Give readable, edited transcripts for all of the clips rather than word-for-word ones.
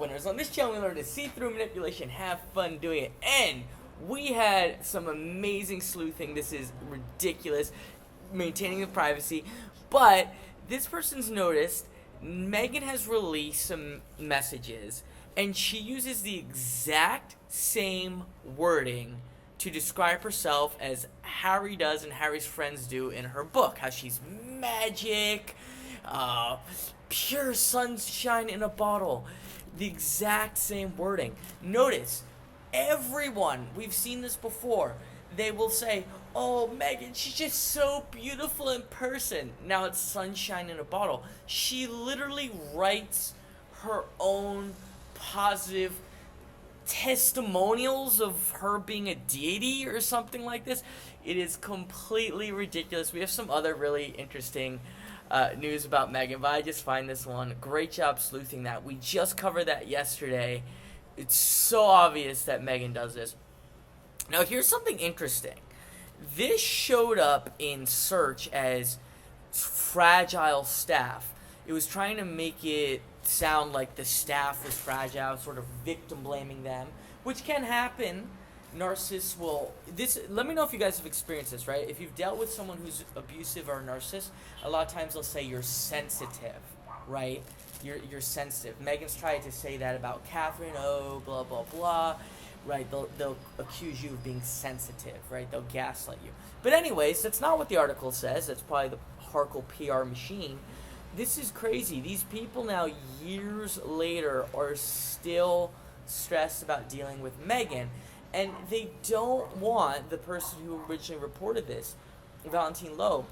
winners? On this channel, we learn to see through manipulation, have fun doing it, and we had some amazing sleuthing. This is ridiculous, maintaining the privacy, but this person's noticed Meghan has released some messages, and she uses the exact same wording to describe herself as Harry does and Harry's friends do in her book. How she's magic, pure sunshine in a bottle. The exact same wording. Notice, everyone, we've seen this before, they will say, oh, Meghan, she's just so beautiful in person. Now it's sunshine in a bottle. She literally writes her own positive testimonials of her being a deity or something like this. It is completely ridiculous. We have some other really interesting news about Meghan, but I just find this one. Great job sleuthing that. We just covered that yesterday. It's so obvious that Meghan does this. Now, here's something interesting. This showed up in search as fragile staff. It was trying to make it sound like the staff was fragile, sort of victim blaming them, which can happen. Narcissists will let me know if you guys have experienced this, right? If you've dealt with someone who's abusive or a narcissist, a lot of times they'll say you're sensitive, right? You're sensitive. Meghan's tried to say that about Catherine, oh, blah, blah, blah, right? They'll accuse you of being sensitive, right? They'll gaslight you. But anyways, that's not what the article says. That's probably the Harkle PR machine. This is crazy. These people now, years later, are still stressed about dealing with Meghan. And they don't want the person who originally reported this, Valentine Lowe,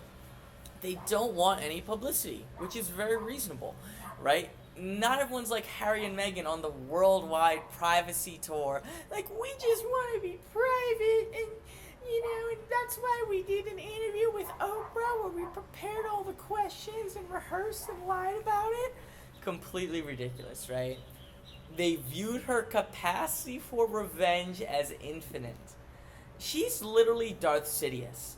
they don't want any publicity, which is very reasonable, right? Not everyone's like Harry and Meghan on the worldwide privacy tour. Like, we just want to be private, and, and that's why we did an interview with Oprah where we prepared all the questions and rehearsed and lied about it. Completely ridiculous, right? They viewed her capacity for revenge as infinite. She's literally Darth Sidious.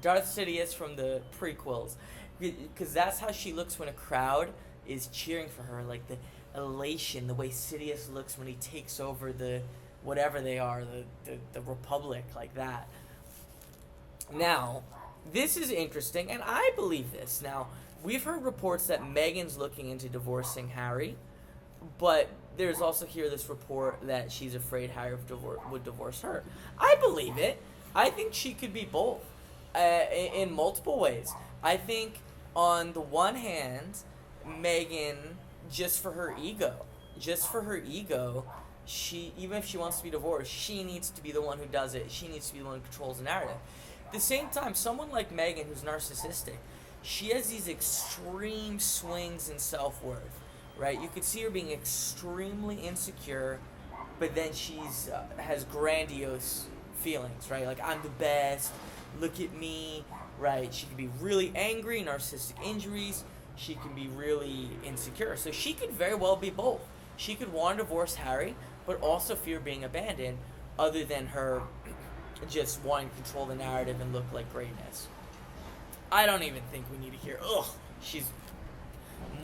Darth Sidious from the prequels. Because that's how she looks when a crowd is cheering for her. Like the elation, the way Sidious looks when he takes over the, whatever they are, the Republic, like that. Now, this is interesting, and I believe this. Now, we've heard reports that Meghan's looking into divorcing Harry, but there's also here this report that she's afraid Harry would divorce her. I believe it. I think she could be both in multiple ways. I think on the one hand, Meghan, just for her ego, she, even if she wants to be divorced, she needs to be the one who does it. She needs to be the one who controls the narrative. At the same time, someone like Meghan, who's narcissistic, she has these extreme swings in self-worth. Right, you could see her being extremely insecure, but then she's has grandiose feelings, right? Like, I'm the best, look at me, right? She can be really angry, narcissistic injuries. She can be really insecure. So she could very well be both. She could want to divorce Harry, but also fear being abandoned, other than her just wanting to control the narrative and look like greatness. I don't even think we need to hear, she's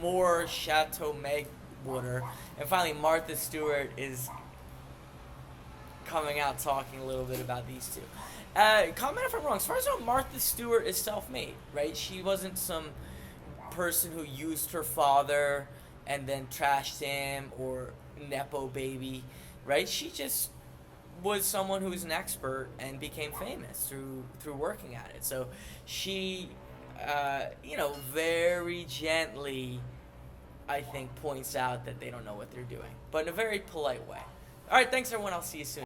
more Chateau Meg water. And finally, Martha Stewart is coming out talking a little bit about these two. Comment if I'm wrong. As far as I know, Martha Stewart is self-made, right? She wasn't some person who used her father and then trashed him, or Nepo baby, right? She just was someone who was an expert and became famous through working at it. So she very gently, I think, points out that they don't know what they're doing, but in a very polite way. All right, thanks everyone. I'll see you soon.